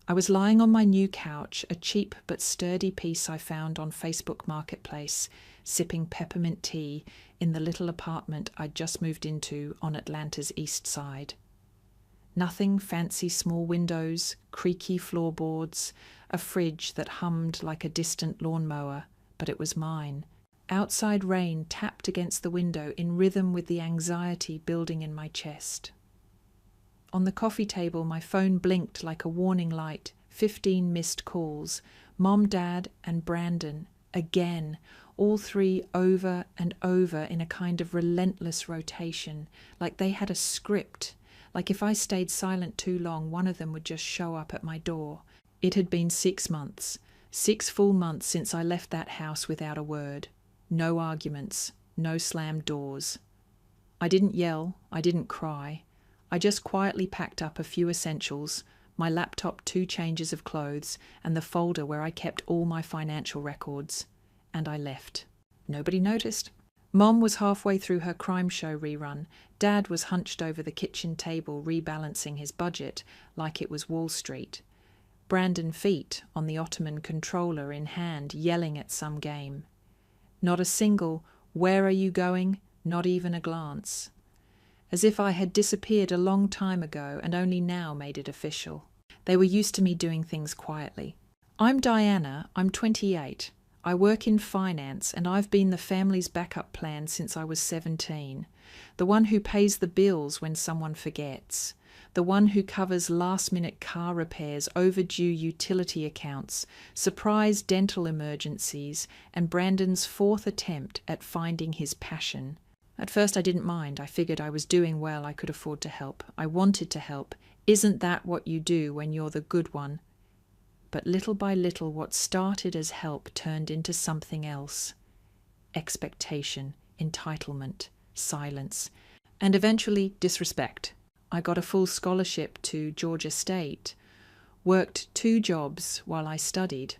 I was lying on my new couch, a cheap but sturdy piece I found on Facebook Marketplace, sipping peppermint tea in the little apartment I'd just moved into on Atlanta's east side. Nothing fancy small windows, creaky floorboards, a fridge that hummed like a distant lawnmower, but it was mine. Outside rain tapped against the window in rhythm with the anxiety building in my chest. On the coffee table, my phone blinked like a warning light, 15 missed calls. Mom, Dad, and Brandon, again, all three over and over in a kind of relentless rotation, like they had a script, like if I stayed silent too long, one of them would just show up at my door. It had been 6 months, 6 full months since I left that house without a word. No arguments, no slammed doors. I didn't yell, I didn't cry. I just quietly packed up a few essentials, my laptop, 2 changes of clothes, and the folder where I kept all my financial records. And I left. Nobody noticed. Mom was halfway through her crime show rerun. Dad was hunched over the kitchen table rebalancing his budget like it was Wall Street. Brandon feet on the Ottoman controller in hand, yelling at some game. Not a single, "Where are you going?" Not even a glance. As if I had disappeared a long time ago and only now made it official. They were used to me doing things quietly. I'm Diana, I'm 28. I work in finance and I've been the family's backup plan since I was 17. The one who pays the bills when someone forgets. The one who covers last-minute car repairs, overdue utility accounts, surprise dental emergencies, and Brandon's 4th attempt at finding his passion. At first I didn't mind. I figured I was doing well. I could afford to help. I wanted to help. Isn't that what you do when you're the good one? But little by little what started as help turned into something else. Expectation, entitlement, silence, and eventually disrespect. I got a full scholarship to Georgia State, worked 2 jobs while I studied,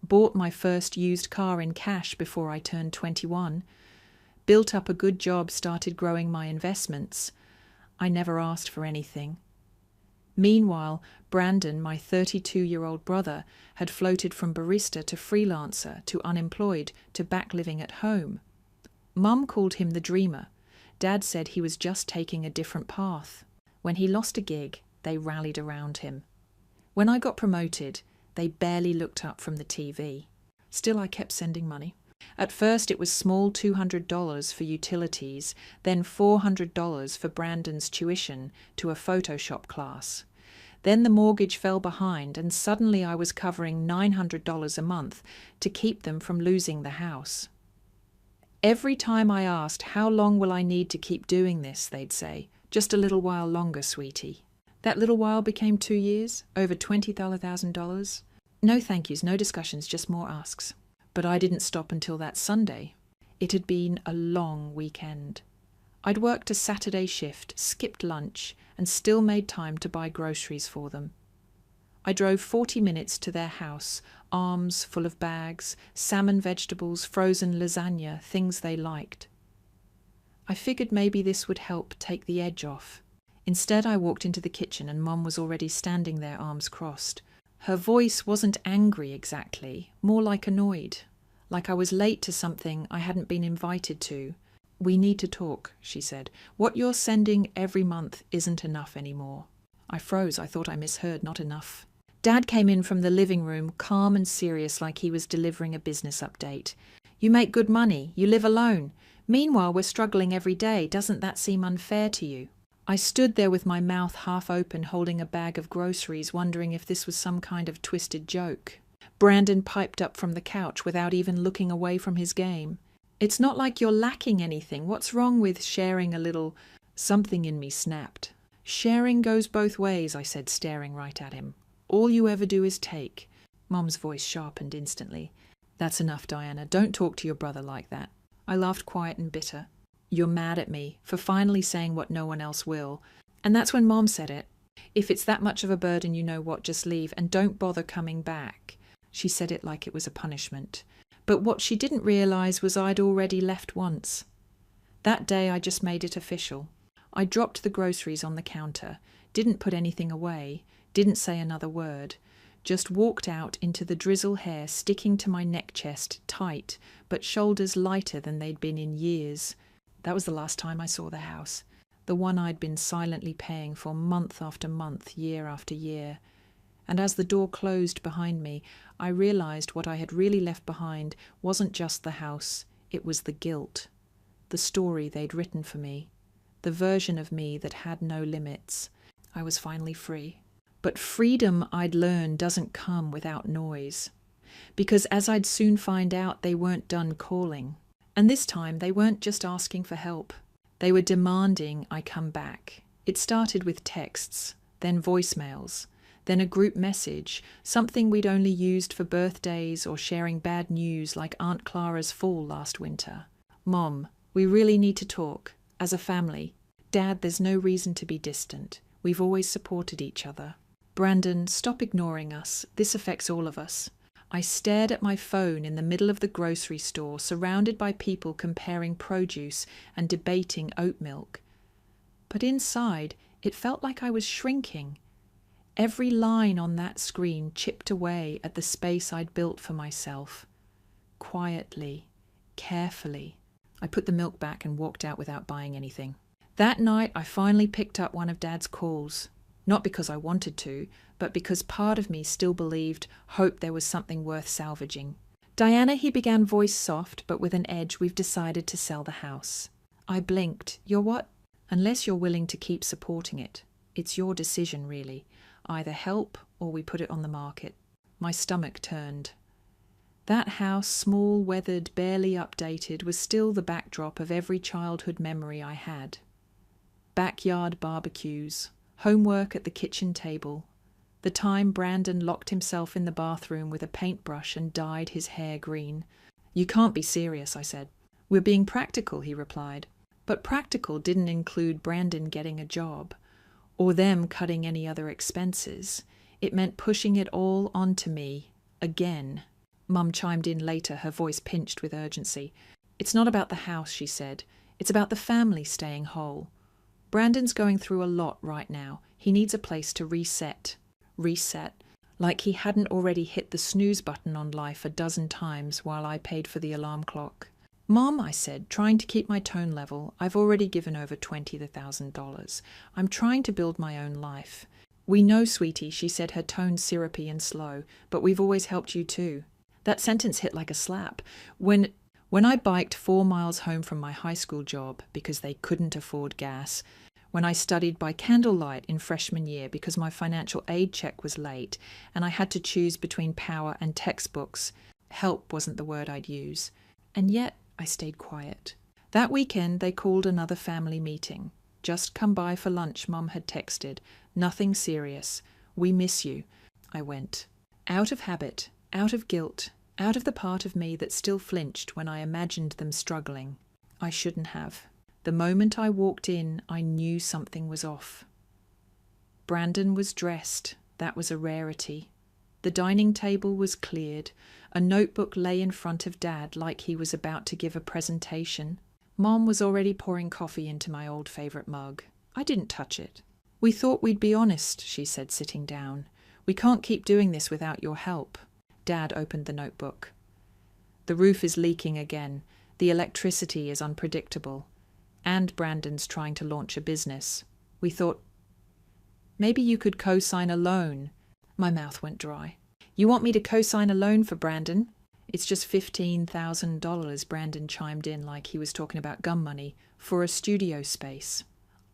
bought my first used car in cash before I turned 21, built up a good job, started growing my investments. I never asked for anything. Meanwhile, Brandon, my 32-year-old brother, had floated from barista to freelancer to unemployed to back living at home. Mum called him the dreamer. Dad said he was just taking a different path. When he lost a gig, they rallied around him. When I got promoted, they barely looked up from the TV. Still, I kept sending money. At first, it was small $200 for utilities, then $400 for Brandon's tuition to a Photoshop class. Then the mortgage fell behind, and suddenly I was covering $900 a month to keep them from losing the house. Every time I asked, "How long will I need to keep doing this?" they'd say, "Just a little while longer, sweetie." That little while became 2 years, over $20,000. No thank yous, no discussions, just more asks. But I didn't stop until that Sunday. It had been a long weekend. I'd worked a Saturday shift, skipped lunch, and still made time to buy groceries for them. I drove 40 minutes to their house, arms full of bags, salmon, vegetables, frozen lasagna, things they liked. I figured maybe this would help take the edge off. Instead, I walked into the kitchen and Mom was already standing there, arms crossed. Her voice wasn't angry exactly, more like annoyed, like I was late to something I hadn't been invited to. "We need to talk," she said. "What you're sending every month isn't enough anymore." I froze. I thought I misheard, not enough. Dad came in from the living room, calm and serious like he was delivering a business update. "You make good money. You live alone. Meanwhile, we're struggling every day. Doesn't that seem unfair to you?" I stood there with my mouth half open, holding a bag of groceries, wondering if this was some kind of twisted joke. Brandon piped up from the couch without even looking away from his game. "It's not like you're lacking anything. What's wrong with sharing a little—" Something in me snapped. "Sharing goes both ways," I said, staring right at him. "All you ever do is take." Mom's voice sharpened instantly. "That's enough, Diana. Don't talk to your brother like that." I laughed quiet and bitter. "You're mad at me for finally saying what no one else will." And that's when Mom said it. "If it's that much of a burden, you know what, just leave and don't bother coming back." She said it like it was a punishment. But what she didn't realize was I'd already left once. That day I just made it official. I dropped the groceries on the counter, didn't put anything away, didn't say another word, just walked out into the drizzle hair sticking to my neck chest tight, but shoulders lighter than they'd been in years. That was the last time I saw the house, the one I'd been silently paying for month after month, year after year. And as the door closed behind me, I realized what I had really left behind wasn't just the house, it was the guilt, the story they'd written for me, the version of me that had no limits. I was finally free. But freedom, I'd learned, doesn't come without noise. Because as I'd soon find out, they weren't done calling. And this time, they weren't just asking for help. They were demanding I come back. It started with texts, then voicemails, then a group message, something we'd only used for birthdays or sharing bad news like Aunt Clara's fall last winter. Mom, we really need to talk, as a family. Dad, there's no reason to be distant. We've always supported each other. Brandon, stop ignoring us. This affects all of us. I stared at my phone in the middle of the grocery store, surrounded by people comparing produce and debating oat milk. But inside, it felt like I was shrinking. Every line on that screen chipped away at the space I'd built for myself. Quietly, carefully. I put the milk back and walked out without buying anything. That night, I finally picked up one of Dad's calls. Not because I wanted to, but because part of me still hoped there was something worth salvaging. Diana, he began, voice soft, but with an edge. We've decided to sell the house. I blinked. You're what? Unless you're willing to keep supporting it. It's your decision, really. Either help or we put it on the market. My stomach turned. That house, small, weathered, barely updated, was still the backdrop of every childhood memory I had. Backyard barbecues, homework at the kitchen table, the time Brandon locked himself in the bathroom with a paintbrush and dyed his hair green. You can't be serious, I said. We're being practical, he replied. But practical didn't include Brandon getting a job, or them cutting any other expenses. It meant pushing it all onto me, again. Mum chimed in later, her voice pinched with urgency. It's not about the house, she said. It's about the family staying whole. Brandon's going through a lot right now. He needs a place to reset. Reset? Like he hadn't already hit the snooze button on life a dozen times while I paid for the alarm clock. Mom, I said, trying to keep my tone level, I've already given over $20,000. I'm trying to build my own life. We know, sweetie, she said, her tone syrupy and slow, but we've always helped you too. That sentence hit like a slap. When I biked 4 miles home from my high school job because they couldn't afford gas, when I studied by candlelight in freshman year because my financial aid check was late and I had to choose between power and textbooks, help wasn't the word I'd use. And yet I stayed quiet. That weekend they called another family meeting. Just come by for lunch, Mum had texted. Nothing serious. We miss you. I went. Out of habit, out of guilt, out of the part of me that still flinched when I imagined them struggling. I shouldn't have. The moment I walked in, I knew something was off. Brandon was dressed. That was a rarity. The dining table was cleared. A notebook lay in front of Dad like he was about to give a presentation. Mom was already pouring coffee into my old favourite mug. I didn't touch it. We thought we'd be honest, she said, sitting down. We can't keep doing this without your help. Dad opened the notebook. The roof is leaking again. The electricity is unpredictable. And Brandon's trying to launch a business. We thought, maybe you could co-sign a loan. My mouth went dry. You want me to co-sign a loan for Brandon? It's just $15,000, Brandon chimed in like he was talking about gum money, for a studio space.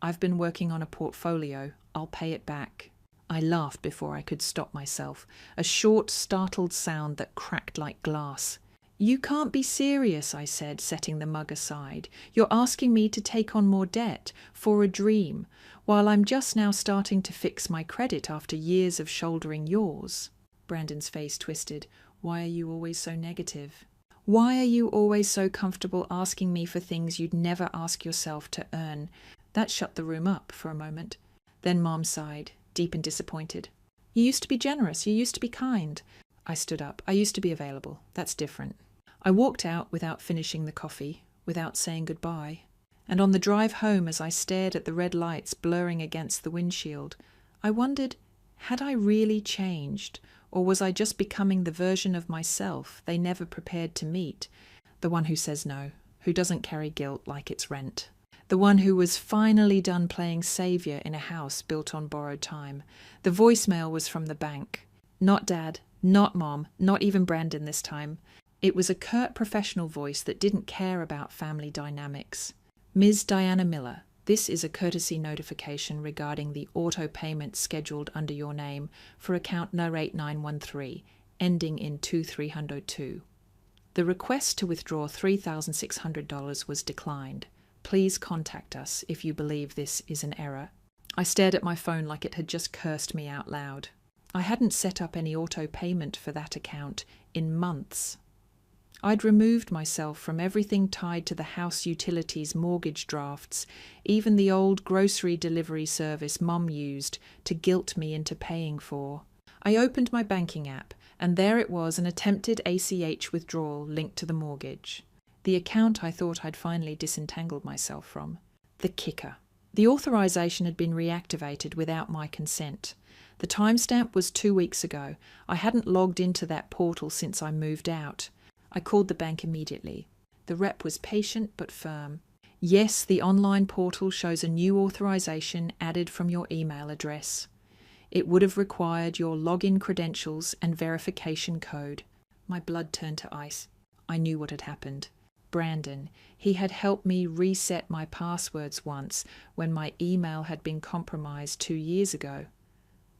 I've been working on a portfolio. I'll pay it back. I laughed before I could stop myself, a short, startled sound that cracked like glass. You can't be serious, I said, setting the mug aside. You're asking me to take on more debt for a dream, while I'm just now starting to fix my credit after years of shouldering yours. Brandon's face twisted. Why are you always so negative? Why are you always so comfortable asking me for things you'd never ask yourself to earn? That shut the room up for a moment. Then Mom sighed, deep and disappointed. You used to be generous. You used to be kind. I stood up. I used to be available. That's different. I walked out without finishing the coffee, without saying goodbye. And on the drive home, as I stared at the red lights blurring against the windshield, I wondered Had I really changed, or was I just becoming the version of myself they never prepared to meet? The one who says no, who doesn't carry guilt like it's rent. The one who was finally done playing saviour in a house built on borrowed time. The voicemail was from the bank. Not Dad, not Mom, not even Brandon this time. It was a curt professional voice that didn't care about family dynamics. Ms. Diana Miller, this is a courtesy notification regarding the auto payment scheduled under your name for account 08913, ending in 2302. The request to withdraw $3,600 was declined. Please contact us if you believe this is an error. I stared at my phone like it had just cursed me out loud. I hadn't set up any auto payment for that account in months. I'd removed myself from everything tied to the house utilities mortgage drafts, even the old grocery delivery service Mum used to guilt me into paying for. I opened my banking app, and there it was, an attempted ACH withdrawal linked to the mortgage. The account I thought I'd finally disentangled myself from. The kicker. The authorization had been reactivated without my consent. The timestamp was 2 weeks ago. I hadn't logged into that portal since I moved out. I called the bank immediately. The rep was patient but firm. Yes, the online portal shows a new authorization added from your email address. It would have required your login credentials and verification code. My blood turned to ice. I knew what had happened. Brandon. He had helped me reset my passwords once when my email had been compromised 2 years ago.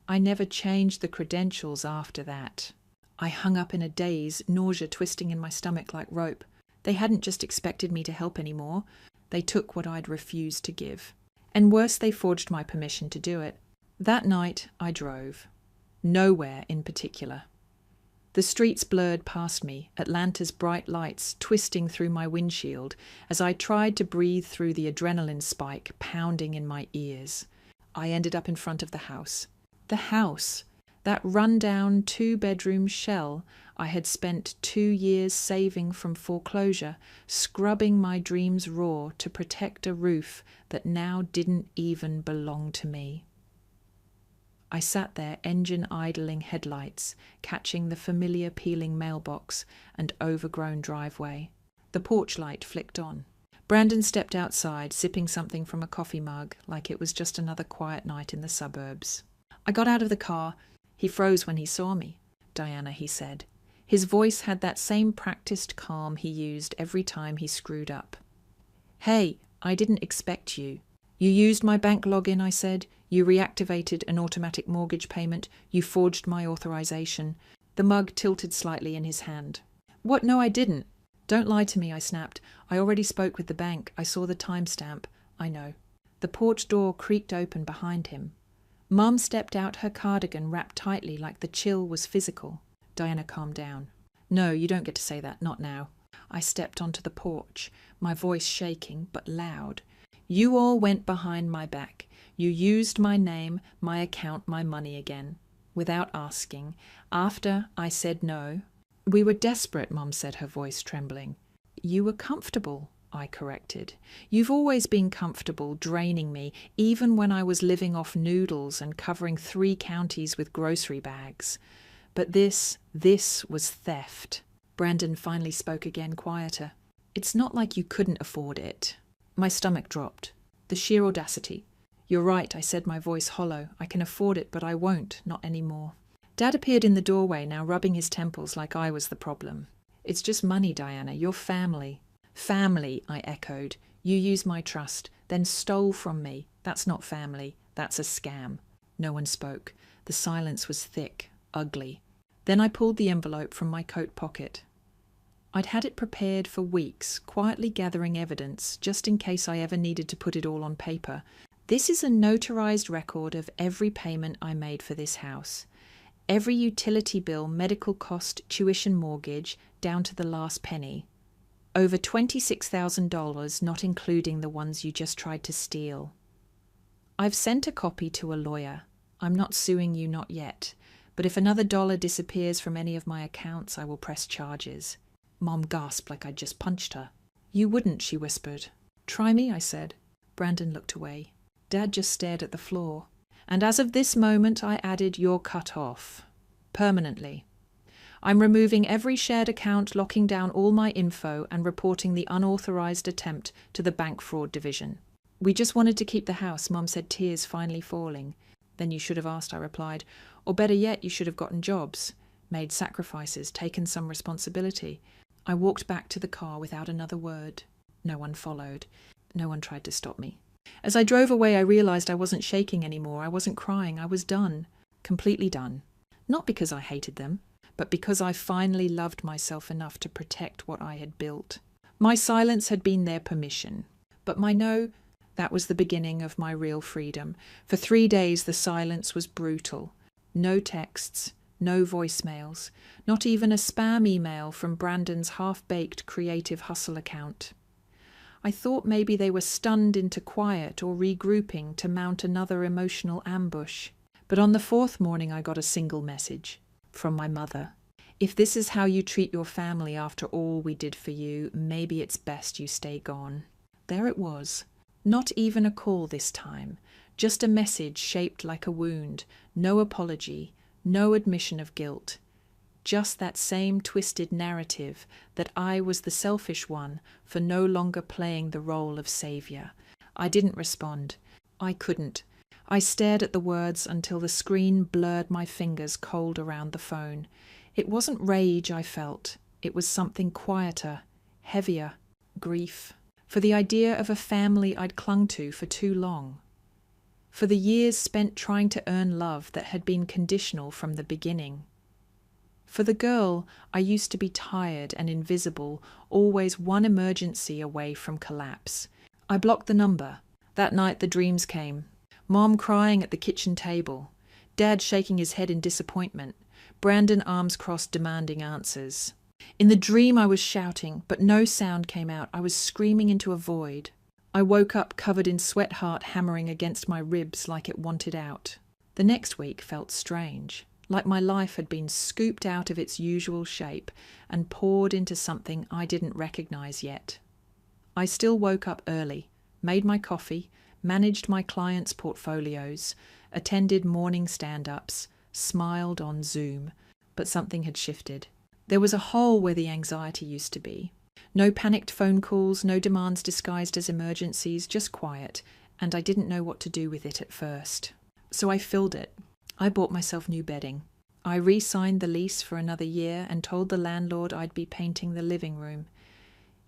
I never changed the credentials after that. I hung up in a daze, nausea twisting in my stomach like rope. They hadn't just expected me to help anymore. They took what I'd refused to give. And worse, they forged my permission to do it. That night, I drove. Nowhere in particular. The streets blurred past me, Atlanta's bright lights twisting through my windshield as I tried to breathe through the adrenaline spike pounding in my ears. I ended up in front of the house. The house! That run-down 2-bedroom shell I had spent 2 years saving from foreclosure, scrubbing my dreams raw to protect a roof that now didn't even belong to me. I sat there, engine-idling headlights, catching the familiar peeling mailbox and overgrown driveway. The porch light flicked on. Brandon stepped outside, sipping something from a coffee mug, like it was just another quiet night in the suburbs. I got out of the car. He froze when he saw me. "Diana," he said. His voice had that same practiced calm he used every time he screwed up. "Hey, I didn't expect you. You used my bank login," I said. "You reactivated an automatic mortgage payment. You forged my authorization." The mug tilted slightly in his hand. "What? No, I didn't." "Don't lie to me," I snapped. "I already spoke with the bank. I saw the timestamp." "I know." The porch door creaked open behind him. Mum stepped out, her cardigan wrapped tightly like the chill was physical. Diana calmed down. "No, you don't get to say that, not now." I stepped onto the porch, my voice shaking but loud. "You all went behind my back. You used my name, my account, my money again, without asking. After I said no." "We were desperate," Mum said, her voice trembling. "You were comfortable," I corrected. "You've always been comfortable draining me, even when I was living off noodles and covering 3 counties with grocery bags. But this was theft." Brandon finally spoke again, quieter. "It's not like you couldn't afford it." My stomach dropped. The sheer audacity. "You're right," I said, my voice hollow. "I can afford it, but I won't, not anymore." Dad appeared in the doorway, now rubbing his temples like I was the problem. "It's just money, Diana. You're family." "Family," I echoed. "You used my trust, then stole from me. That's not family. That's a scam." No one spoke. The silence was thick, ugly. Then I pulled the envelope from my coat pocket. I'd had it prepared for weeks, quietly gathering evidence, just in case I ever needed to put it all on paper. This is a notarized record of every payment I made for this house. Every utility bill, medical cost, tuition mortgage, down to the last penny. Over $26,000, not including the ones you just tried to steal. I've sent a copy to a lawyer. I'm not suing you, not yet. But if another dollar disappears from any of my accounts, I will press charges. Mom gasped like I'd just punched her. "You wouldn't," she whispered. "Try me," I said. Brandon looked away. Dad just stared at the floor. And as of this moment, I added, you're cut off. Permanently. I'm removing every shared account, locking down all my info, and reporting the unauthorized attempt to the bank fraud division. We just wanted to keep the house, Mum said, tears finally falling. Then you should have asked, I replied. Or better yet, you should have gotten jobs, made sacrifices, taken some responsibility. I walked back to the car without another word. No one followed. No one tried to stop me. As I drove away, I realized I wasn't shaking anymore. I wasn't crying. I was done. Completely done. Not because I hated them, but because I finally loved myself enough to protect what I had built. My silence had been their permission. But my no, that was the beginning of my real freedom. For 3 days, the silence was brutal. No texts, no voicemails, not even a spam email from Brandon's half-baked Creative Hustle account. I thought maybe they were stunned into quiet or regrouping to mount another emotional ambush. But on the 4th morning I got a single message from my mother. If this is how you treat your family after all we did for you, maybe it's best you stay gone. There it was. Not even a call this time. Just a message shaped like a wound. No apology. No admission of guilt. Just that same twisted narrative that I was the selfish one for no longer playing the role of savior. I didn't respond. I couldn't. I stared at the words until the screen blurred my fingers cold around the phone. It wasn't rage I felt. It was something quieter, heavier, grief. For the idea of a family I'd clung to for too long. For the years spent trying to earn love that had been conditional from the beginning. For the girl I used to be tired and invisible, always one emergency away from collapse. I blocked the number. That night the dreams came. Mom crying at the kitchen table. Dad shaking his head in disappointment. Brandon arms crossed demanding answers. In the dream I was shouting, but no sound came out. I was screaming into a void. I woke up covered in sweat heart hammering against my ribs like it wanted out. The next week felt strange. Like my life had been scooped out of its usual shape and poured into something I didn't recognize yet. I still woke up early, made my coffee, managed my clients' portfolios, attended morning stand-ups, smiled on Zoom, but something had shifted. There was a hole where the anxiety used to be. No panicked phone calls, no demands disguised as emergencies, just quiet, and I didn't know what to do with it at first. So I filled it. I bought myself new bedding. I re-signed the lease for another year and told the landlord I'd be painting the living room.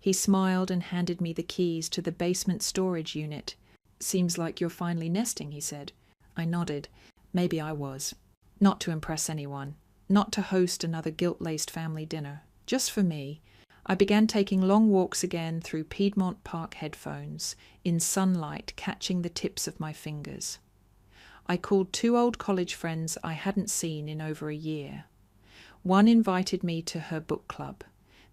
He smiled and handed me the keys to the basement storage unit. "Seems like you're finally nesting," he said. I nodded. Maybe I was. Not to impress anyone. Not to host another guilt-laced family dinner. Just for me. I began taking long walks again through Piedmont Park headphones, in sunlight catching the tips of my fingers. I called 2 old college friends I hadn't seen in over a year. One invited me to her book club.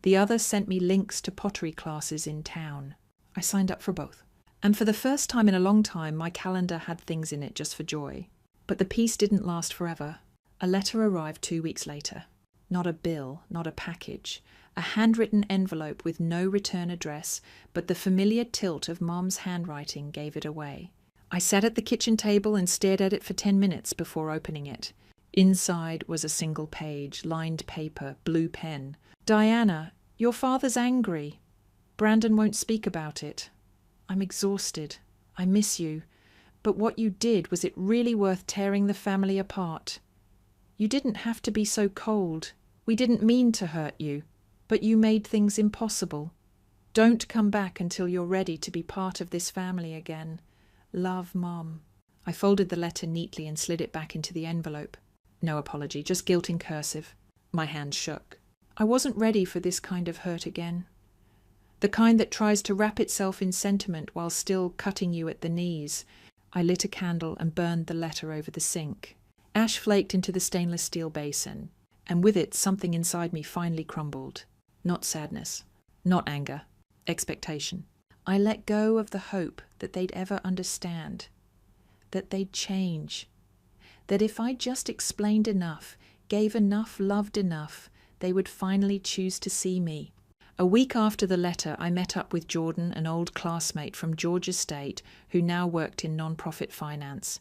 The other sent me links to pottery classes in town. I signed up for both. And for the first time in a long time, my calendar had things in it just for joy. But the peace didn't last forever. A letter arrived 2 weeks later. Not a bill, not a package. A handwritten envelope with no return address, but the familiar tilt of Mom's handwriting gave it away. I sat at the kitchen table and stared at it for 10 minutes before opening it. Inside was a single page, lined paper, blue pen. "Diana, your father's angry. Brandon won't speak about it. I'm exhausted. I miss you. But what you did, was it really worth tearing the family apart? You didn't have to be so cold. We didn't mean to hurt you. But you made things impossible. Don't come back until you're ready to be part of this family again. Love, Mom." I folded the letter neatly and slid it back into the envelope. No apology, just guilt in cursive. My hand shook. I wasn't ready for this kind of hurt again. The kind that tries to wrap itself in sentiment while still cutting you at the knees. I lit a candle and burned the letter over the sink. Ash flaked into the stainless steel basin, and with it something inside me finally crumbled. Not sadness, not anger, expectation. I let go of the hope that they'd ever understand, that they'd change, that if I just explained enough, gave enough, loved enough, they would finally choose to see me. A week after the letter, I met up with Jordan, an old classmate from Georgia State who now worked in non-profit finance.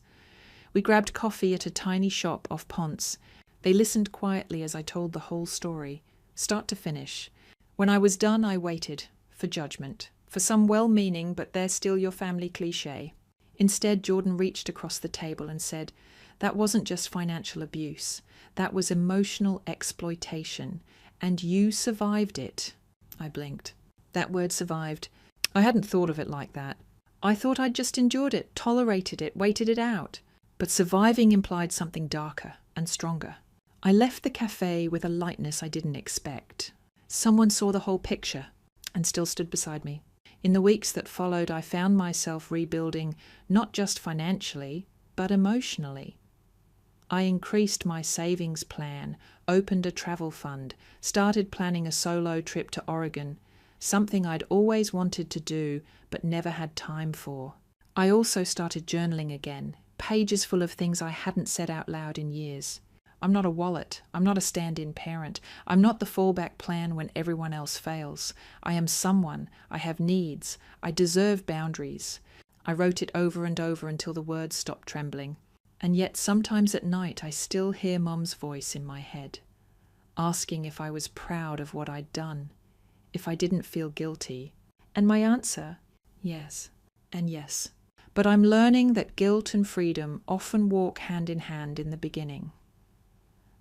We grabbed coffee at a tiny shop off Ponce. They listened quietly as I told the whole story, start to finish. When I was done, I waited for judgment, for some well-meaning but they're still your family cliché. Instead, Jordan reached across the table and said, "That wasn't just financial abuse. That was emotional exploitation. And you survived it." I blinked. That word survived. I hadn't thought of it like that. I thought I'd just endured it, tolerated it, waited it out. But surviving implied something darker and stronger. I left the cafe with a lightness I didn't expect. Someone saw the whole picture and still stood beside me. In the weeks that followed, I found myself rebuilding not just financially, but emotionally. I increased my savings plan, opened a travel fund, started planning a solo trip to Oregon, something I'd always wanted to do but never had time for. I also started journaling again, pages full of things I hadn't said out loud in years. I'm not a wallet. I'm not a stand-in parent. I'm not the fallback plan when everyone else fails. I am someone. I have needs. I deserve boundaries. I wrote it over and over until the words stopped trembling. And yet sometimes at night I still hear Mum's voice in my head, asking if I was proud of what I'd done, if I didn't feel guilty. And my answer, yes, and yes. But I'm learning that guilt and freedom often walk hand in hand in the beginning.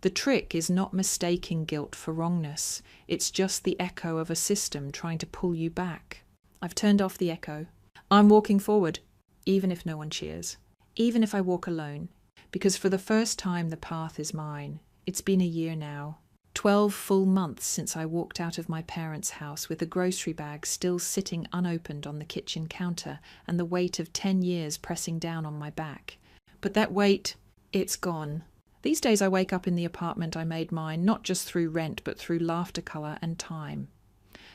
The trick is not mistaking guilt for wrongness. It's just the echo of a system trying to pull you back. I've turned off the echo. I'm walking forward, even if no one cheers. Even if I walk alone. Because for the first time the path is mine. It's been a year now. 12 full months since I walked out of my parents' house with a grocery bag still sitting unopened on the kitchen counter and the weight of 10 years pressing down on my back. But that weight, it's gone. These days I wake up in the apartment I made mine, not just through rent, but through laughter colour and time.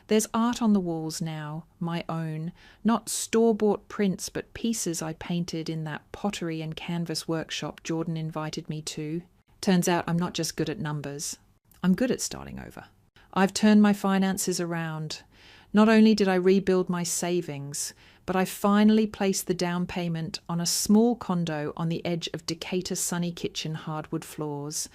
There's art on the walls now, my own, not store-bought prints, but pieces I painted in that pottery and canvas workshop Jordan invited me to. Turns out I'm not just good at numbers. I'm good at starting over. I've turned my finances around. Not only did I rebuild my savings, but I finally placed the down payment on a small condo on the edge of Decatur sunny kitchen hardwood floors,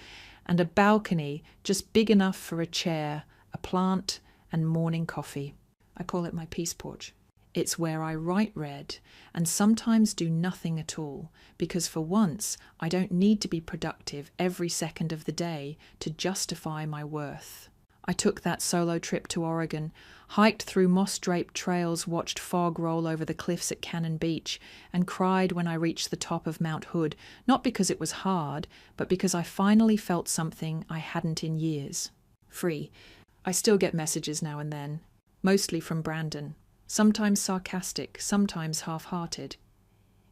and a balcony just big enough for a chair, a plant, and morning coffee. I call it my peace porch. It's where I write red and sometimes do nothing at all, because for once I don't need to be productive every second of the day to justify my worth. I took that solo trip to Oregon, hiked through moss-draped trails, watched fog roll over the cliffs at Cannon Beach, and cried when I reached the top of Mount Hood, not because it was hard, but because I finally felt something I hadn't in years. Free. I still get messages now and then, mostly from Brandon, sometimes sarcastic, sometimes half-hearted.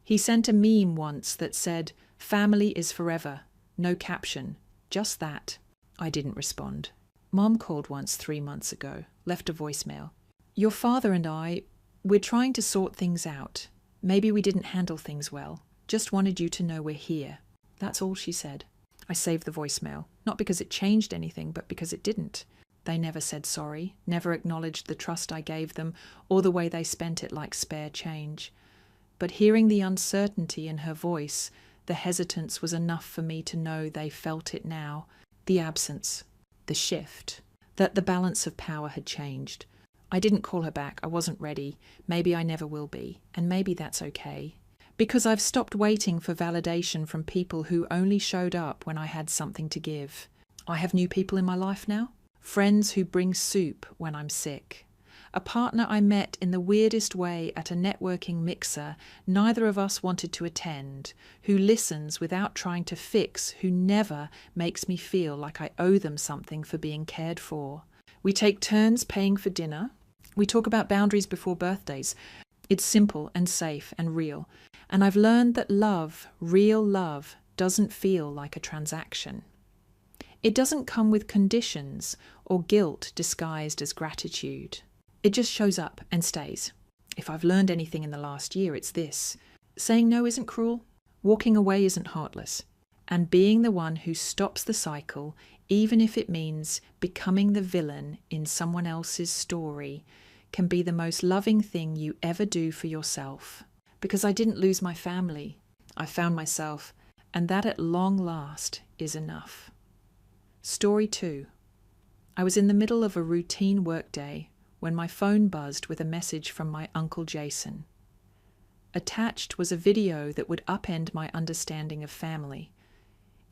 He sent a meme once that said, "Family is forever," no caption, just that. I didn't respond. Mom called once 3 months ago, left a voicemail. "Your father and we're trying to sort things out. Maybe we didn't handle things well. Just wanted you to know we're here." That's all she said. I saved the voicemail, not because it changed anything, but because it didn't. They never said sorry, never acknowledged the trust I gave them, or the way they spent it like spare change. But hearing the uncertainty in her voice, the hesitance was enough for me to know they felt it now. The absence. The shift, that the balance of power had changed. I didn't call her back. I wasn't ready. Maybe I never will be, and maybe that's okay. Because I've stopped waiting for validation from people who only showed up when I had something to give. I have new people in my life now. Friends who bring soup when I'm sick. A partner I met in the weirdest way at a networking mixer neither of us wanted to attend, who listens without trying to fix, who never makes me feel like I owe them something for being cared for. We take turns paying for dinner. We talk about boundaries before birthdays. It's simple and safe and real. And I've learned that love, real love, doesn't feel like a transaction. It doesn't come with conditions or guilt disguised as gratitude. It just shows up and stays. If I've learned anything in the last year, it's this. Saying no isn't cruel. Walking away isn't heartless. And being the one who stops the cycle, even if it means becoming the villain in someone else's story, can be the most loving thing you ever do for yourself. Because I didn't lose my family. I found myself, and that at long last is enough. Story 2. I was in the middle of a routine workday when my phone buzzed with a message from my Uncle Jason. Attached was a video that would upend my understanding of family.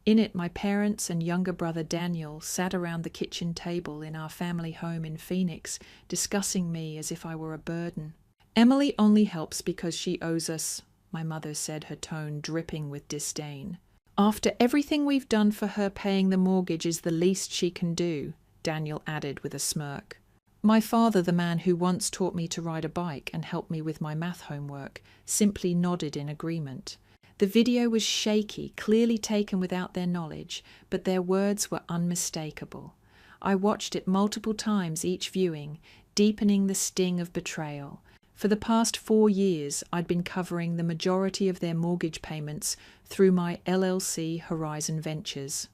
In it, my parents and younger brother Daniel sat around the kitchen table in our family home in Phoenix, discussing me as if I were a burden. "Emily only helps because she owes us," my mother said, her tone dripping with disdain. "After everything we've done for her, paying the mortgage is the least she can do," Daniel added with a smirk. My father, the man who once taught me to ride a bike and helped me with my math homework, simply nodded in agreement. The video was shaky, clearly taken without their knowledge, but their words were unmistakable. I watched it multiple times each viewing, deepening the sting of betrayal. For the past 4 years, I'd been covering the majority of their mortgage payments through my LLC Horizon Ventures.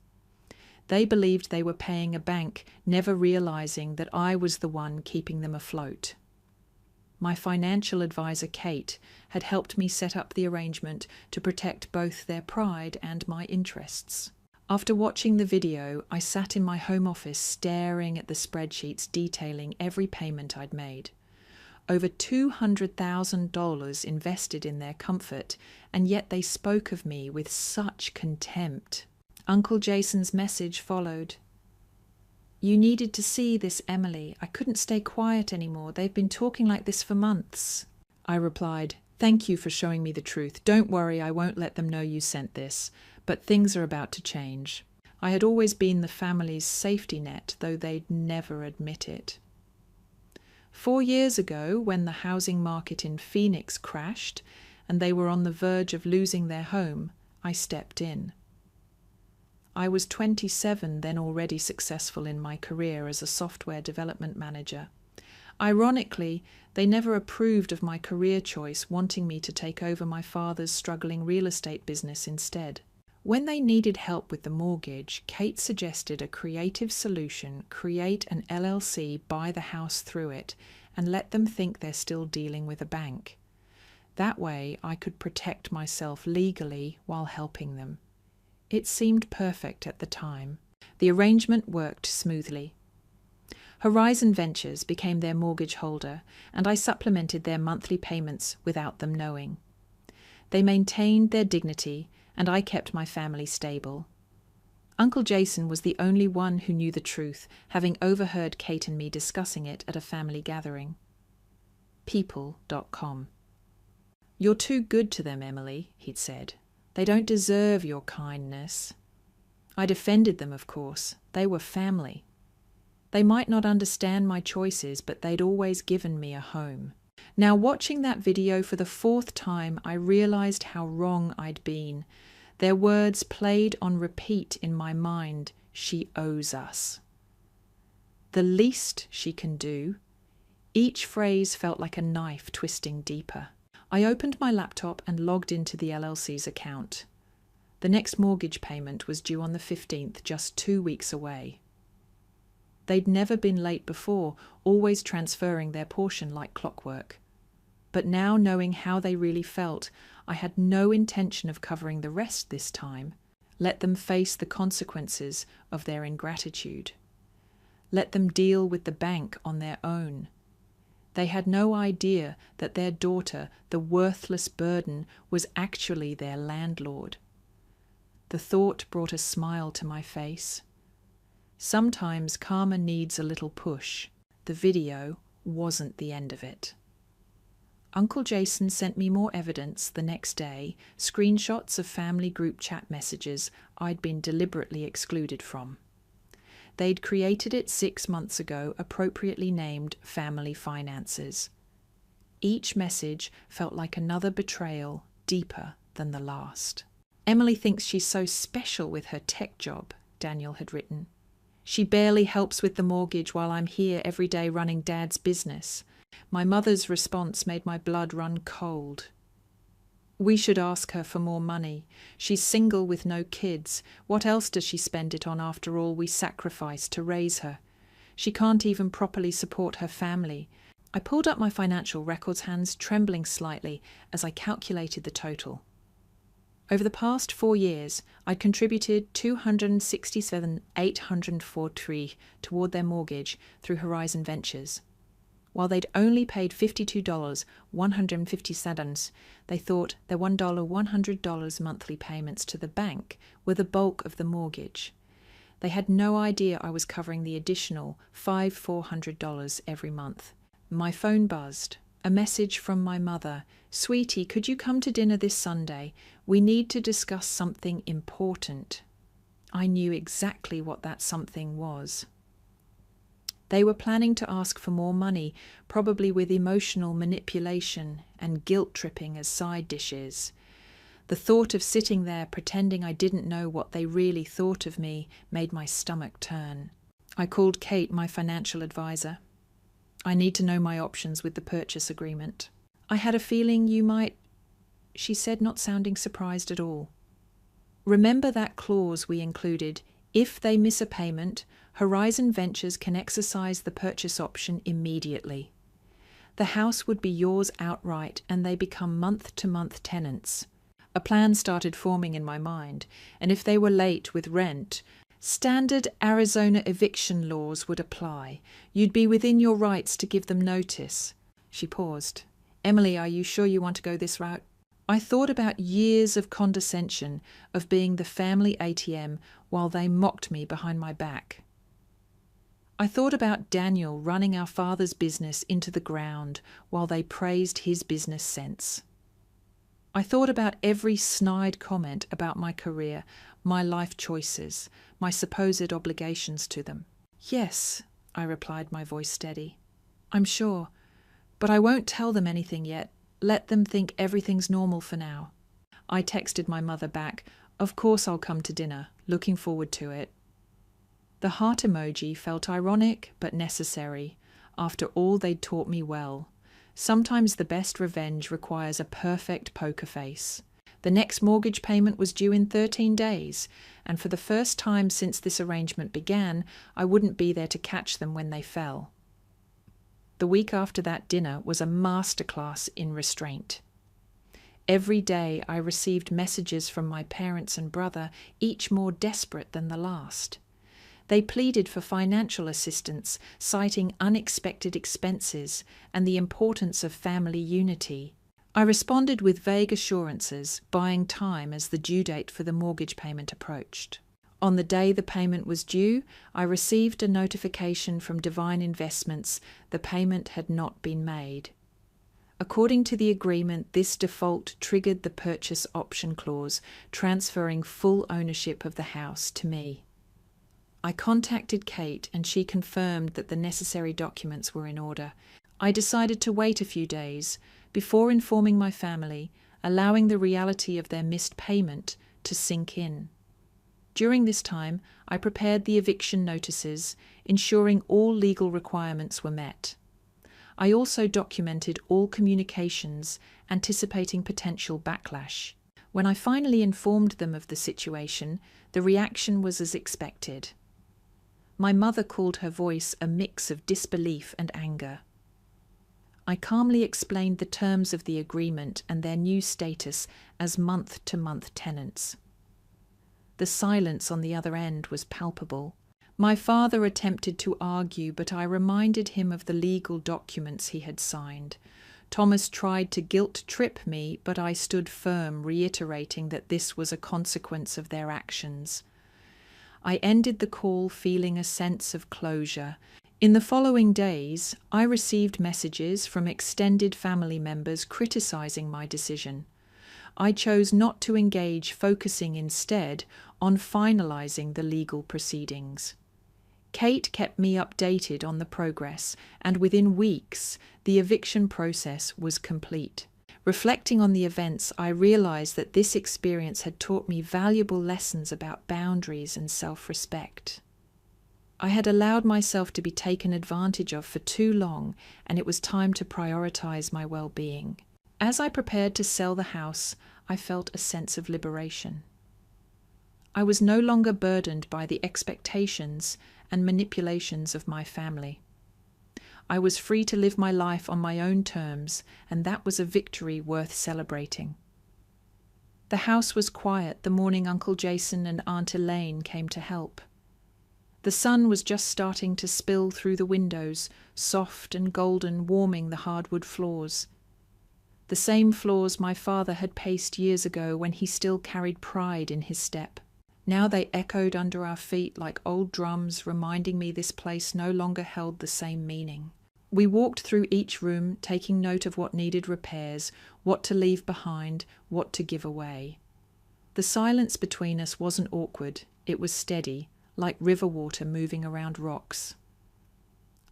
They believed they were paying a bank, never realizing that I was the one keeping them afloat. My financial advisor, Kate, had helped me set up the arrangement to protect both their pride and my interests. After watching the video, I sat in my home office staring at the spreadsheets detailing every payment I'd made. Over $200,000 invested in their comfort, and yet they spoke of me with such contempt. Uncle Jason's message followed. "You needed to see this, Emily. I couldn't stay quiet anymore. They've been talking like this for months." I replied, "Thank you for showing me the truth. Don't worry, I won't let them know you sent this. But things are about to change." I had always been the family's safety net, though they'd never admit it. 4 years ago, when the housing market in Phoenix crashed and they were on the verge of losing their home, I stepped in. I was 27, then already successful in my career as a software development manager. Ironically, they never approved of my career choice, wanting me to take over my father's struggling real estate business instead. When they needed help with the mortgage, Kate suggested a creative solution: create an LLC, buy the house through it, and let them think they're still dealing with a bank. That way I could protect myself legally while helping them. It seemed perfect at the time. The arrangement worked smoothly. Horizon Ventures became their mortgage holder, and I supplemented their monthly payments without them knowing. They maintained their dignity, and I kept my family stable. Uncle Jason was the only one who knew the truth, having overheard Kate and me discussing it at a family gathering. People.com. "You're too good to them, Emily," he'd said. "They don't deserve your kindness." I defended them, of course. They were family. They might not understand my choices, but they'd always given me a home. Now, watching that video for the 4th time, I realized how wrong I'd been. Their words played on repeat in my mind. She owes us. The least she can do. Each phrase felt like a knife twisting deeper. I opened my laptop and logged into the LLC's account. The next mortgage payment was due on the 15th, just 2 weeks away. They'd never been late before, always transferring their portion like clockwork. But now, knowing how they really felt, I had no intention of covering the rest this time. Let them face the consequences of their ingratitude. Let them deal with the bank on their own. They had no idea that their daughter, the worthless burden, was actually their landlord. The thought brought a smile to my face. Sometimes karma needs a little push. The video wasn't the end of it. Uncle Jason sent me more evidence the next day, screenshots of family group chat messages I'd been deliberately excluded from. They'd created it 6 months ago, appropriately named Family Finances. Each message felt like another betrayal, deeper than the last. "Emily thinks she's so special with her tech job," Daniel had written. "She barely helps with the mortgage while I'm here every day running Dad's business." My mother's response made my blood run cold. "We should ask her for more money. She's single with no kids. What else does she spend it on after all we sacrificed to raise her? She can't even properly support her family." I pulled up my financial records, hands trembling slightly as I calculated the total. Over the past 4 years, I'd contributed $267,843 toward their mortgage through Horizon Ventures. While they'd only paid $52.150, they thought their $100 monthly payments to the bank were the bulk of the mortgage. They had no idea I was covering the additional $400 every month. My phone buzzed. A message from my mother. "Sweetie, could you come to dinner this Sunday? We need to discuss something important." I knew exactly what that something was. They were planning to ask for more money, probably with emotional manipulation and guilt-tripping as side dishes. The thought of sitting there pretending I didn't know what they really thought of me made my stomach turn. I called Kate, my financial advisor. "I need to know my options with the purchase agreement." "I had a feeling you might," she said, not sounding surprised at all. "Remember that clause we included? If they miss a payment, Horizon Ventures can exercise the purchase option immediately. The house would be yours outright, and they become month-to-month tenants." A plan started forming in my mind, and if they were late with rent, standard Arizona eviction laws would apply. You'd be within your rights to give them notice. She paused. "Emily, are you sure you want to go this route?" I thought about years of condescension, of being the family ATM while they mocked me behind my back. I thought about Daniel running our father's business into the ground while they praised his business sense. I thought about every snide comment about my career, my life choices, my supposed obligations to them. "Yes," I replied, my voice steady. "I'm sure. But I won't tell them anything yet. Let them think everything's normal for now." I texted my mother back, "Of course I'll come to dinner. Looking forward to it." The heart emoji felt ironic but necessary, after all they'd taught me well. Sometimes the best revenge requires a perfect poker face. The next mortgage payment was due in 13 days, and for the first time since this arrangement began, I wouldn't be there to catch them when they fell. The week after that dinner was a masterclass in restraint. Every day I received messages from my parents and brother, each more desperate than the last. They pleaded for financial assistance, citing unexpected expenses and the importance of family unity. I responded with vague assurances, buying time as the due date for the mortgage payment approached. On the day the payment was due, I received a notification from Divine Investments the payment had not been made. According to the agreement, this default triggered the purchase option clause, transferring full ownership of the house to me. I contacted Kate and she confirmed that the necessary documents were in order. I decided to wait a few days before informing my family, allowing the reality of their missed payment to sink in. During this time, I prepared the eviction notices, ensuring all legal requirements were met. I also documented all communications, anticipating potential backlash. When I finally informed them of the situation, the reaction was as expected. My mother called her voice a mix of disbelief and anger. I calmly explained the terms of the agreement and their new status as month-to-month tenants. The silence on the other end was palpable. My father attempted to argue, but I reminded him of the legal documents he had signed. Thomas tried to guilt-trip me, but I stood firm, reiterating that this was a consequence of their actions. I ended the call feeling a sense of closure. In the following days, I received messages from extended family members criticizing my decision. I chose not to engage, focusing instead on finalizing the legal proceedings. Kate kept me updated on the progress, and within weeks, the eviction process was complete. Reflecting on the events, I realized that this experience had taught me valuable lessons about boundaries and self-respect. I had allowed myself to be taken advantage of for too long, and it was time to prioritize my well-being. As I prepared to sell the house, I felt a sense of liberation. I was no longer burdened by the expectations and manipulations of my family. I was free to live my life on my own terms, and that was a victory worth celebrating. The house was quiet the morning Uncle Jason and Aunt Elaine came to help. The sun was just starting to spill through the windows, soft and golden, warming the hardwood floors. The same floors my father had paced years ago when he still carried pride in his step. Now they echoed under our feet like old drums, reminding me this place no longer held the same meaning. We walked through each room, taking note of what needed repairs, what to leave behind, what to give away. The silence between us wasn't awkward, it was steady, like river water moving around rocks.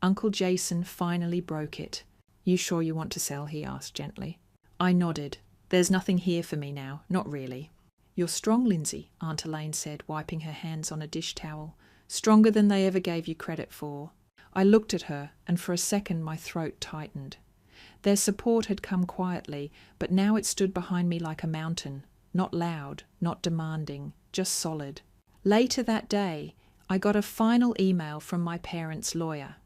Uncle Jason finally broke it. "You sure you want to sell?" he asked gently. I nodded. "There's nothing here for me now, not really." "You're strong, Lindsay," Aunt Elaine said, wiping her hands on a dish towel. "Stronger than they ever gave you credit for." I looked at her, and for a second my throat tightened. Their support had come quietly, but now it stood behind me like a mountain, not loud, not demanding, just solid. Later that day, I got a final email from my parents' lawyer.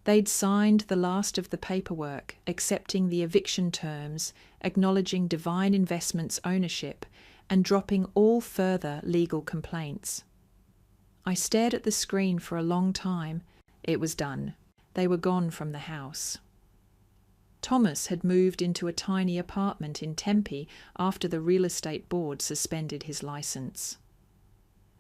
They'd signed the last of the paperwork, accepting the eviction terms, acknowledging Divine Investments' ownership, and dropping all further legal complaints. I stared at the screen for a long time. It was done. They were gone from the house. Thomas had moved into a tiny apartment in Tempe after the real estate board suspended his license.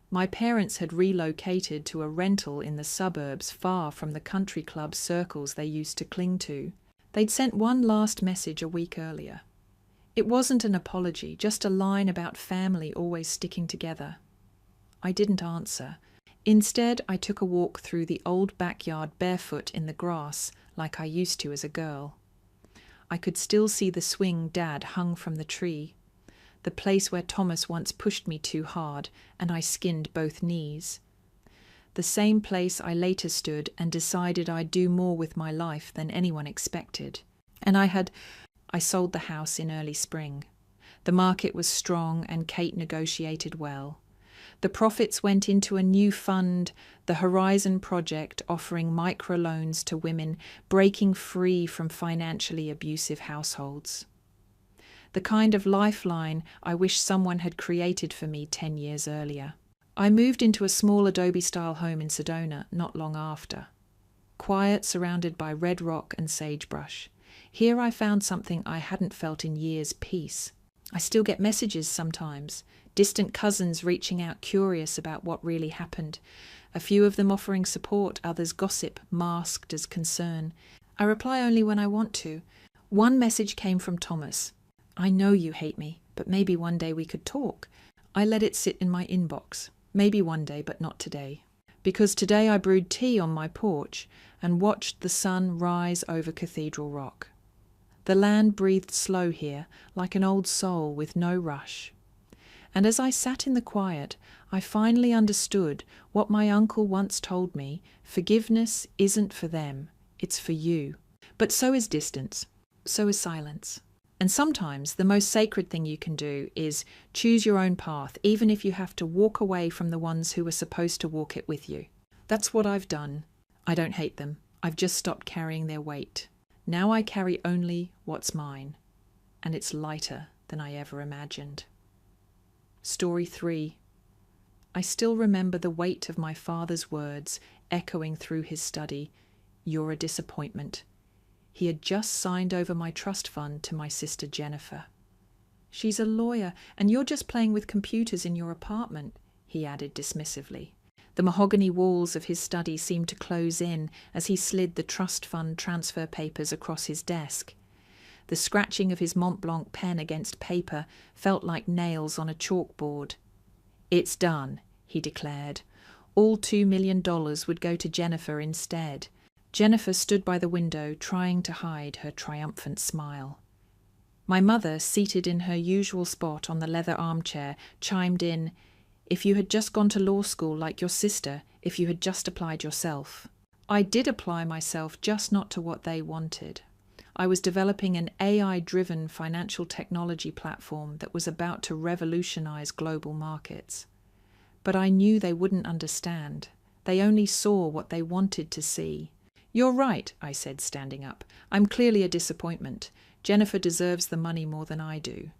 My parents had relocated to a rental in the suburbs far from the country club circles they used to cling to. They'd sent one last message a week earlier. It wasn't an apology, just a line about family always sticking together. I didn't answer. Instead, I took a walk through the old backyard barefoot in the grass, like I used to as a girl. I could still see the swing Dad hung from the tree, the place where Thomas once pushed me too hard, and I skinned both knees. The same place I later stood and decided I'd do more with my life than anyone expected. And I sold the house in early spring. The market was strong and Kate negotiated well. The profits went into a new fund, the Horizon Project, offering microloans to women breaking free from financially abusive households. The kind of lifeline I wish someone had created for me 10 years earlier. I moved into a small adobe-style home in Sedona not long after. Quiet, surrounded by red rock and sagebrush. Here I found something I hadn't felt in years: peace. I still get messages sometimes, distant cousins reaching out curious about what really happened. A few of them offering support, others gossip, masked as concern. I reply only when I want to. One message came from Thomas. "I know you hate me, but maybe one day we could talk." I let it sit in my inbox. Maybe one day, but not today. Because today I brewed tea on my porch and watched the sun rise over Cathedral Rock. The land breathed slow here, like an old soul with no rush. And as I sat in the quiet, I finally understood what my uncle once told me: forgiveness isn't for them, it's for you. But so is distance, so is silence. And sometimes the most sacred thing you can do is choose your own path, even if you have to walk away from the ones who were supposed to walk it with you. That's what I've done. I don't hate them. I've just stopped carrying their weight. Now I carry only what's mine, and it's lighter than I ever imagined. Story 3. I still remember the weight of my father's words echoing through his study. "You're a disappointment." He had just signed over my trust fund to my sister Jennifer. "She's a lawyer, and you're just playing with computers in your apartment," he added dismissively. The mahogany walls of his study seemed to close in as he slid the trust fund transfer papers across his desk. The scratching of his Mont Blanc pen against paper felt like nails on a chalkboard. "It's done," he declared. All $2 million would go to Jennifer instead. Jennifer stood by the window, trying to hide her triumphant smile. My mother, seated in her usual spot on the leather armchair, chimed in, "If you had just gone to law school like your sister, if you had just applied yourself." I did apply myself, just not to what they wanted. I was developing an AI-driven financial technology platform that was about to revolutionize global markets. But I knew they wouldn't understand. They only saw what they wanted to see. "You're right," I said, standing up. "I'm clearly a disappointment. Jennifer deserves the money more than I do."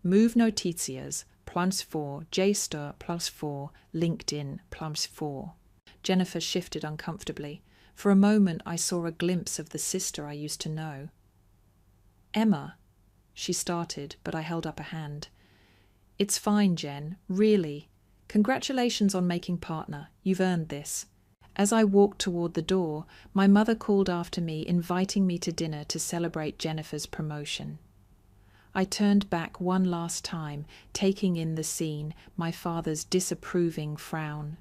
Move Noticias, +4, JSTOR, +4, LinkedIn, +4. Jennifer shifted uncomfortably. For a moment I saw a glimpse of the sister I used to know. Emma, she started, but I held up a hand. It's fine, Jen, really. Congratulations on making partner. You've earned this. As I walked toward the door, my mother called after me, inviting me to dinner to celebrate Jennifer's promotion. I turned back one last time, taking in the scene, my father's disapproving frown,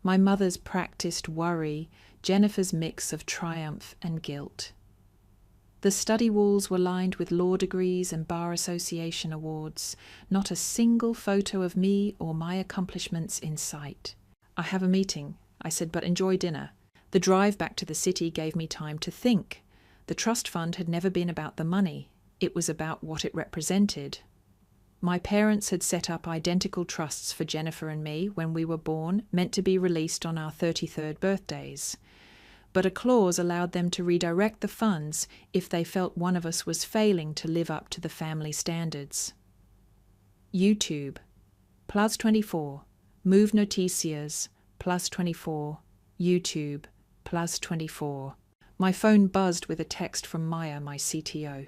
my mother's practiced worry, Jennifer's mix of triumph and guilt. The study walls were lined with law degrees and bar association awards, not a single photo of me or my accomplishments in sight. I have a meeting, I said, but enjoy dinner. The drive back to the city gave me time to think. The trust fund had never been about the money. It was about what it represented. My parents had set up identical trusts for Jennifer and me when we were born, meant to be released on our 33rd birthdays. But a clause allowed them to redirect the funds if they felt one of us was failing to live up to the family standards. YouTube, +24, Move Noticias, +24, YouTube, +24. My phone buzzed with a text from Maya, my CTO.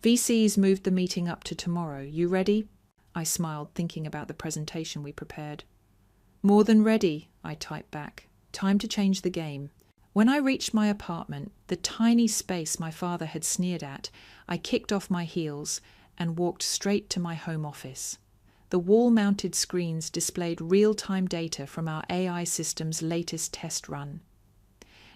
VCs moved the meeting up to tomorrow. You ready? I smiled, thinking about the presentation we prepared. More than ready, I typed back. Time to change the game. When I reached my apartment, the tiny space my father had sneered at, I kicked off my heels and walked straight to my home office. The wall-mounted screens displayed real-time data from our AI system's latest test run.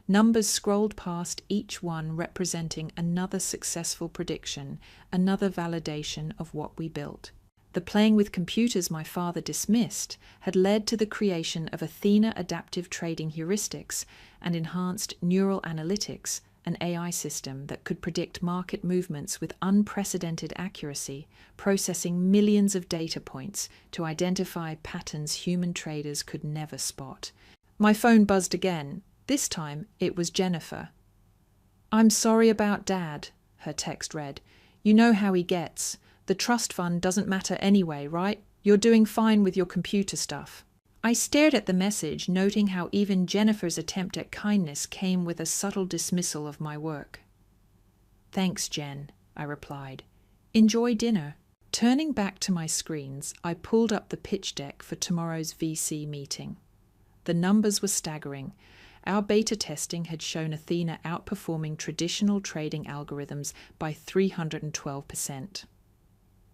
Numbers scrolled past, each one representing another successful prediction, another validation of what we built. The playing with computers my father dismissed had led to the creation of Athena adaptive trading heuristics and enhanced neural analytics, an AI system that could predict market movements with unprecedented accuracy, processing millions of data points to identify patterns human traders could never spot. My phone buzzed again. This time it was Jennifer. "I'm sorry about Dad," her text read. "You know how he gets. The trust fund doesn't matter anyway, right? You're doing fine with your computer stuff." I stared at the message, noting how even Jennifer's attempt at kindness came with a subtle dismissal of my work. "Thanks, Jen," I replied. "Enjoy dinner." Turning back to my screens, I pulled up the pitch deck for tomorrow's VC meeting. The numbers were staggering. Our beta testing had shown Athena outperforming traditional trading algorithms by 312%.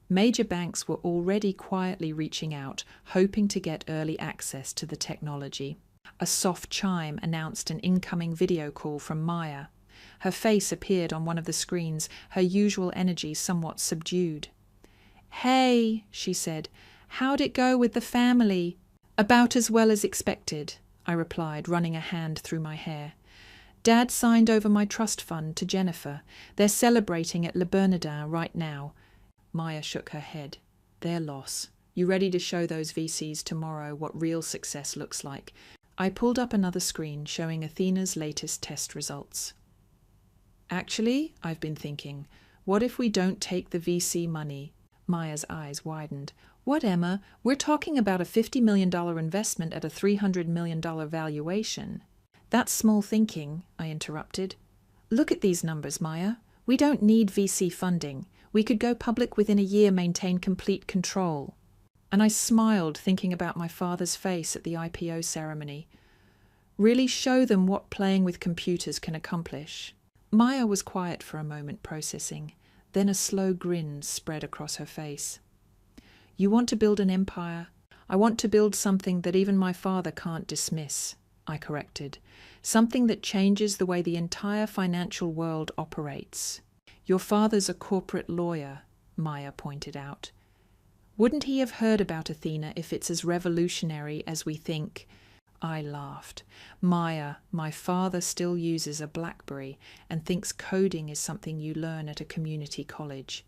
Major banks were already quietly reaching out, hoping to get early access to the technology. A soft chime announced an incoming video call from Maya. Her face appeared on one of the screens, her usual energy somewhat subdued. "Hey," she said, "how'd it go with the family?" "About as well as expected," I replied, running a hand through my hair. "Dad signed over my trust fund to Jennifer. They're celebrating at Le Bernardin right now." Maya shook her head. "Their loss. You ready to show those VCs tomorrow what real success looks like?" I pulled up another screen showing Athena's latest test results. "Actually, I've been thinking, what if we don't take the VC money?" Maya's eyes widened. "What, Emma? We're talking about a $50 million investment at a $300 million valuation." "That's small thinking," I interrupted. "Look at these numbers, Maya. We don't need VC funding. We could go public within a year, maintain complete control." And I smiled, thinking about my father's face at the IPO ceremony. Really show them what playing with computers can accomplish. Maya was quiet for a moment, processing. Then a slow grin spread across her face. "You want to build an empire? I want to build something that even my father can't dismiss," I corrected. "Something that changes the way the entire financial world operates." "Your father's a corporate lawyer," Maya pointed out. "Wouldn't he have heard about Athena if it's as revolutionary as we think?" I laughed. "Maya, my father still uses a BlackBerry and thinks coding is something you learn at a community college.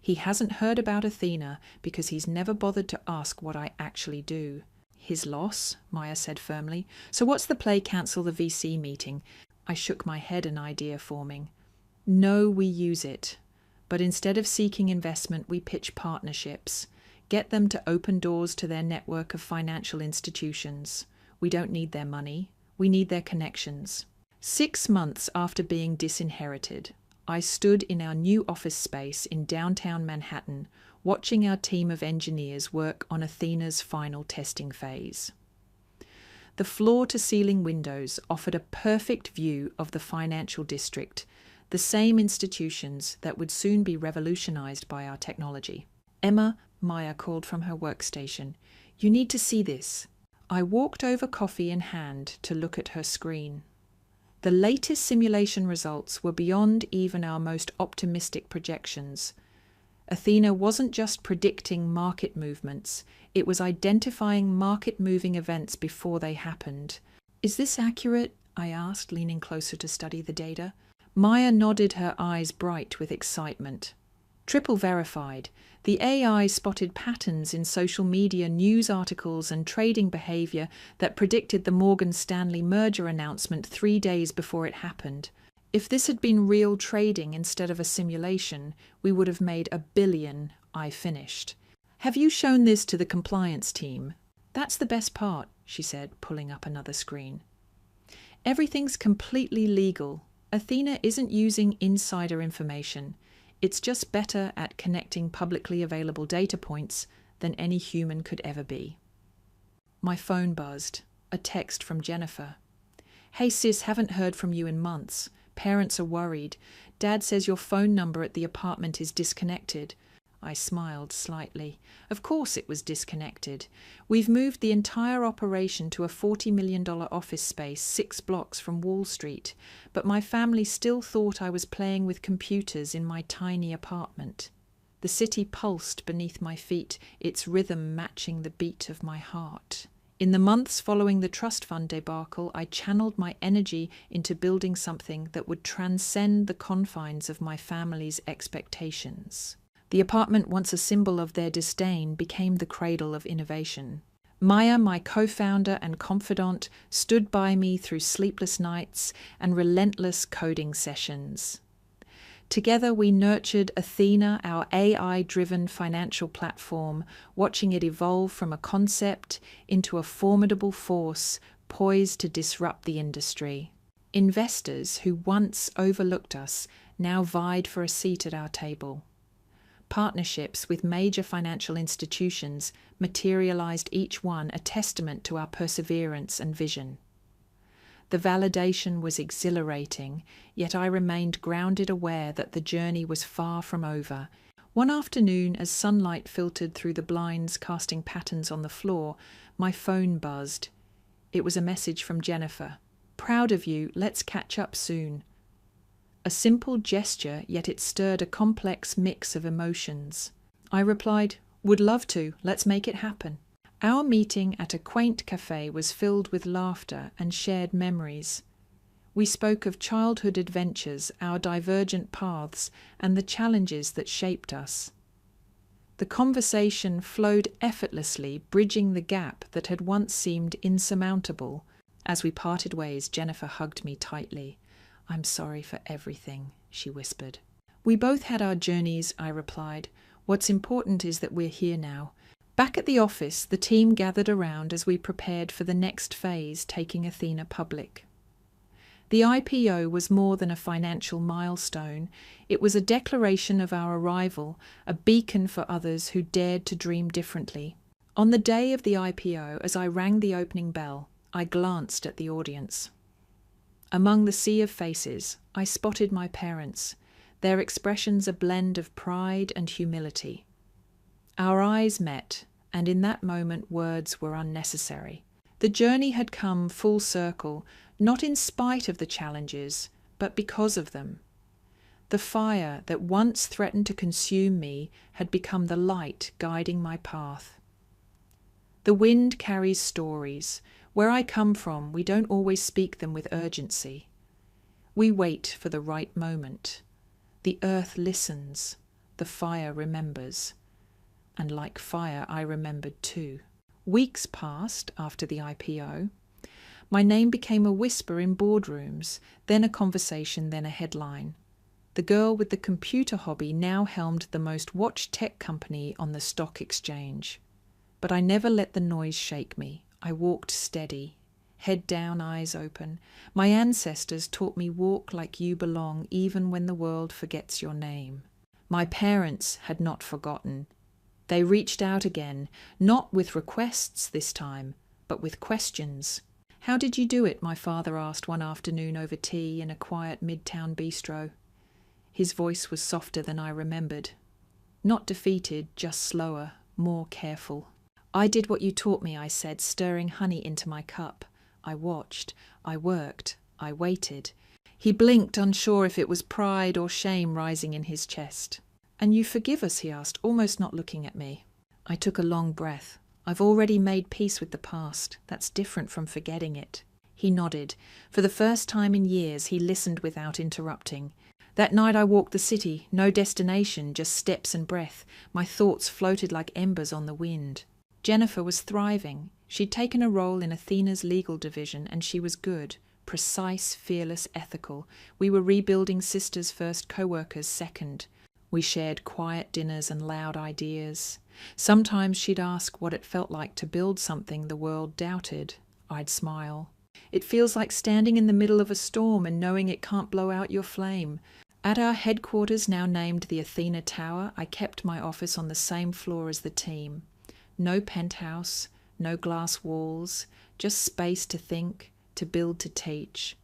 He hasn't heard about Athena because he's never bothered to ask what I actually do." "His loss," Maya said firmly. "So what's the play? Cancel the VC meeting?" I shook my head, an idea forming. "No, we use it." But instead of seeking investment, we pitch partnerships. Get them to open doors to their network of financial institutions. We don't need their money. We need their connections. 6 months after being disinherited, I stood in our new office space in downtown Manhattan, watching our team of engineers work on Athena's final testing phase. The floor-to-ceiling windows offered a perfect view of the financial district, the same institutions that would soon be revolutionized by our technology. "Emma," Maya called from her workstation, "you need to see this." I walked over, coffee in hand, to look at her screen. The latest simulation results were beyond even our most optimistic projections. Athena wasn't just predicting market movements, it was identifying market-moving events before they happened. "Is this accurate?" I asked, leaning closer to study the data. Maya nodded, her eyes bright with excitement. "Triple verified. The AI spotted patterns in social media news articles and trading behavior that predicted the Morgan Stanley merger announcement 3 days before it happened. If this had been real trading instead of a simulation, we would have made $1 billion," I finished. "Have you shown this to the compliance team?" "That's the best part," she said, pulling up another screen. "Everything's completely legal. Athena isn't using insider information. It's just better at connecting publicly available data points than any human could ever be." My phone buzzed. A text from Jennifer. "Hey sis, haven't heard from you in months. Parents are worried. Dad says your phone number at the apartment is disconnected." I smiled slightly. Of course it was disconnected. We've moved the entire operation to a $40 million office space 6 blocks from Wall Street, but my family still thought I was playing with computers in my tiny apartment. The city pulsed beneath my feet, its rhythm matching the beat of my heart. In the months following the trust fund debacle, I channeled my energy into building something that would transcend the confines of my family's expectations. The apartment, once a symbol of their disdain, became the cradle of innovation. Maya, my co-founder and confidant, stood by me through sleepless nights and relentless coding sessions. Together we nurtured Athena, our AI-driven financial platform, watching it evolve from a concept into a formidable force poised to disrupt the industry. Investors who once overlooked us now vied for a seat at our table. Partnerships with major financial institutions materialized, each one a testament to our perseverance and vision. The validation was exhilarating, yet I remained grounded, aware that the journey was far from over. One afternoon, as sunlight filtered through the blinds casting patterns on the floor, my phone buzzed. It was a message from Jennifer. "Proud of you, let's catch up soon." A simple gesture, yet it stirred a complex mix of emotions. I replied, "Would love to, let's make it happen." Our meeting at a quaint cafe was filled with laughter and shared memories. We spoke of childhood adventures, our divergent paths, and the challenges that shaped us. The conversation flowed effortlessly, bridging the gap that had once seemed insurmountable. As we parted ways, Jennifer hugged me tightly. "I'm sorry for everything," she whispered. "We both had our journeys," I replied. "What's important is that we're here now." Back at the office, the team gathered around as we prepared for the next phase, taking Athena public. The IPO was more than a financial milestone. It was a declaration of our arrival, a beacon for others who dared to dream differently. On the day of the IPO, as I rang the opening bell, I glanced at the audience. Among the sea of faces, I spotted my parents, their expressions a blend of pride and humility. Our eyes met, and in that moment words were unnecessary. The journey had come full circle, not in spite of the challenges, but because of them. The fire that once threatened to consume me had become the light guiding my path. The wind carries stories. Where I come from, we don't always speak them with urgency. We wait for the right moment. The earth listens. The fire remembers. And like fire, I remembered too. Weeks passed after the IPO. My name became a whisper in boardrooms, then a conversation, then a headline. The girl with the computer hobby now helmed the most watched tech company on the stock exchange. But I never let the noise shake me. I walked steady, head down, eyes open. My ancestors taught me walk like you belong, even when the world forgets your name. My parents had not forgotten. They reached out again, not with requests this time, but with questions. "How did you do it?" my father asked one afternoon over tea in a quiet midtown bistro. His voice was softer than I remembered. Not defeated, just slower, more careful. "I did what you taught me," I said, stirring honey into my cup. I watched, I worked, I waited. He blinked, unsure if it was pride or shame rising in his chest. "And you forgive us?" he asked, almost not looking at me. I took a long breath. "I've already made peace with the past. That's different from forgetting it." He nodded. For the first time in years, he listened without interrupting. That night I walked the city, no destination, just steps and breath. My thoughts floated like embers on the wind. Jennifer was thriving. She'd taken a role in Athena's legal division, and she was good, precise, fearless, ethical. We were rebuilding sisters first, co-workers second. We shared quiet dinners and loud ideas. Sometimes she'd ask what it felt like to build something the world doubted. I'd smile. "It feels like standing in the middle of a storm and knowing it can't blow out your flame." At our headquarters, now named the Athena Tower, I kept my office on the same floor as the team. No penthouse, no glass walls, just space to think, to build, to teach.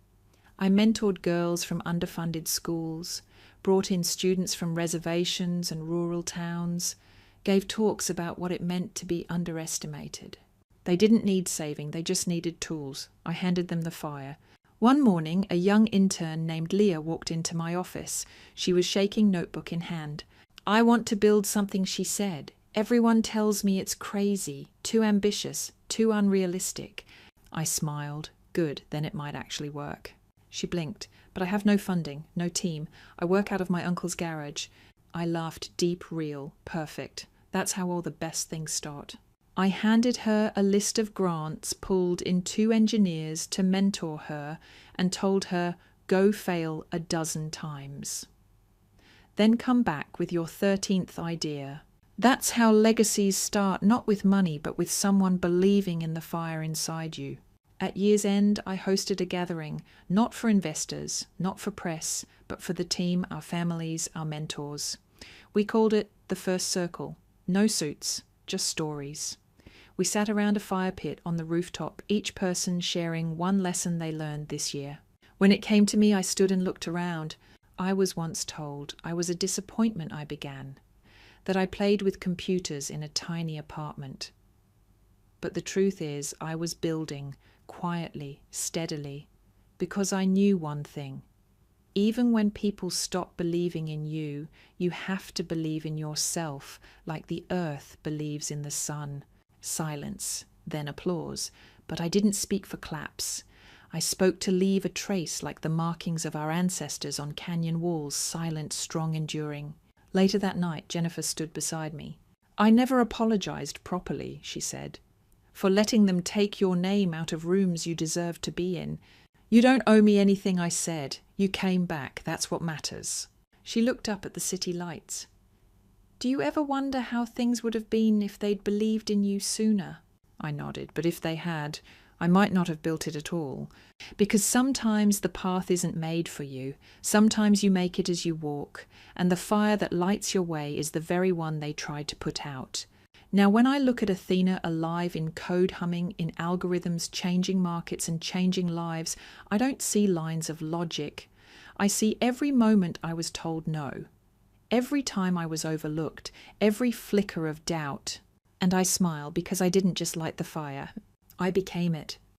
I mentored girls from underfunded schools, brought in students from reservations and rural towns, gave talks about what it meant to be underestimated. They didn't need saving, they just needed tools. I handed them the fire. One morning, a young intern named Leah walked into my office. She was shaking notebook in hand. "I want to build something," she said. "Everyone tells me it's crazy, too ambitious, too unrealistic." I smiled. Good, then it might actually work. She blinked. "But I have no funding, no team. I work out of my uncle's garage." I laughed, deep, real, perfect. That's how all the best things start. I handed her a list of grants, pulled in 2 engineers to mentor her, and told her, "Go fail a dozen times. Then come back with your 13th idea." That's how legacies start, not with money, but with someone believing in the fire inside you. At year's end, I hosted a gathering, not for investors, not for press, but for the team, our families, our mentors. We called it the First Circle. No suits, just stories. We sat around a fire pit on the rooftop, each person sharing one lesson they learned this year. When it came to me, I stood and looked around. I was once told I was a disappointment, I began, that I played with computers in a tiny apartment. But the truth is, I was building, quietly, steadily, because I knew one thing. Even when people stop believing in you, you have to believe in yourself, like the earth believes in the sun. Silence, then applause. But I didn't speak for claps. I spoke to leave a trace like the markings of our ancestors on canyon walls, silent, strong, enduring. Later that night, Jennifer stood beside me. "I never apologized properly," she said, "for letting them take your name out of rooms you deserved to be in. You don't owe me anything I said. You came back. That's what matters." She looked up at the city lights. "Do you ever wonder how things would have been if they'd believed in you sooner?" I nodded, but if they had, I might not have built it at all. Because sometimes the path isn't made for you. Sometimes you make it as you walk, and the fire that lights your way is the very one they tried to put out. Now, when I look at Athena alive in code humming, in algorithms changing markets and changing lives, I don't see lines of logic. I see every moment I was told no. Every time I was overlooked, every flicker of doubt. And I smile because I didn't just light the fire. I became it.